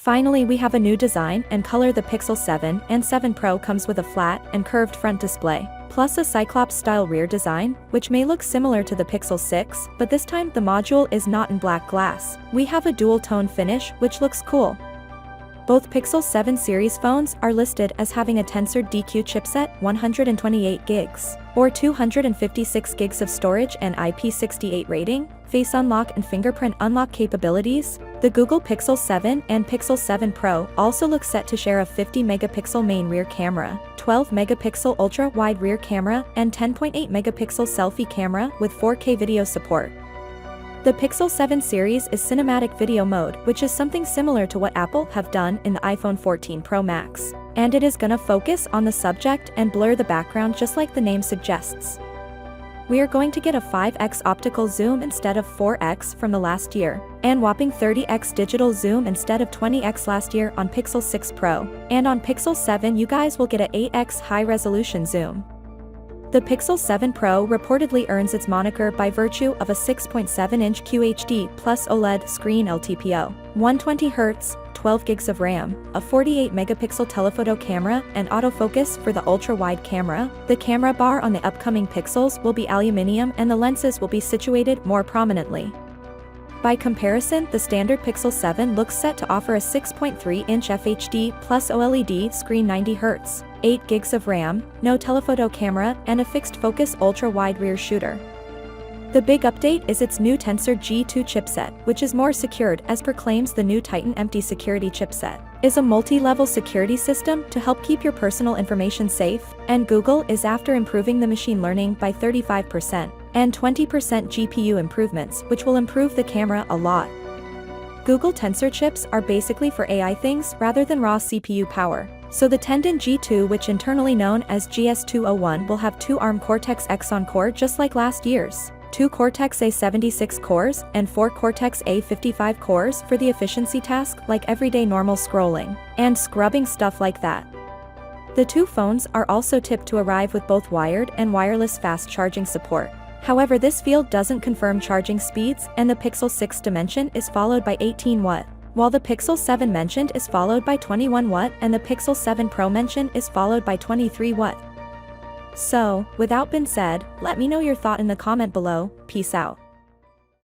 Finally, we have a new design and color. The Pixel 7 and 7 Pro comes with a flat and curved front display, plus a Cyclops-style rear design, which may look similar to the Pixel 6, but this time the module is not in black glass. We have a dual-tone finish, which looks cool. Both Pixel 7 series phones are listed as having a Tensor DQ chipset, 128 gigs, or 256 gigs of storage and IP68 rating, face unlock and fingerprint unlock capabilities. The Google Pixel 7 and Pixel 7 Pro also look set to share a 50-megapixel main rear camera, 12-megapixel ultra-wide rear camera, and 10.8-megapixel selfie camera with 4K video support. The Pixel 7 series is cinematic video mode, which is something similar to what Apple have done in the iPhone 14 Pro Max. And it is gonna focus on the subject and blur the background just like the name suggests. We are going to get a 5x optical zoom instead of 4x from the last year, and whopping 30x digital zoom instead of 20x last year on Pixel 6 Pro. And on Pixel 7 you guys will get a 8x high-resolution zoom. The Pixel 7 Pro reportedly earns its moniker by virtue of a 6.7-inch QHD plus OLED screen LTPO, 120Hz, 12 gigs of RAM, a 48-megapixel telephoto camera, and autofocus for the ultra-wide camera. The camera bar on the upcoming Pixels will be aluminum and the lenses will be situated more prominently. By comparison, the standard Pixel 7 looks set to offer a 6.3-inch FHD plus OLED screen, 90Hz, 8 gigs of RAM, no telephoto camera, and a fixed-focus ultra-wide rear shooter. The big update is its new Tensor G2 chipset, which is more secured as per claims. The new Titan Empty Security chipset is a multi-level security system to help keep your personal information safe, and Google is after improving the machine learning by 35% and 20% GPU improvements, which will improve the camera a lot. Google Tensor chips are basically for AI things rather than raw CPU power. So the Tendon G2, which internally known as GS201, will have 2 ARM Cortex-X on-core just like last year's, 2 Cortex-A76 cores, and 4 Cortex-A55 cores for the efficiency task like everyday normal scrolling and scrubbing stuff like that. The 2 phones are also tipped to arrive with both wired and wireless fast charging support. However, this field doesn't confirm charging speeds, and the Pixel 6 dimension is followed by 18 watt, while the Pixel 7 mentioned is followed by 21 watt and the Pixel 7 Pro mentioned is followed by 23 watt. So, without being said, let me know your thought in the comment below. Peace out.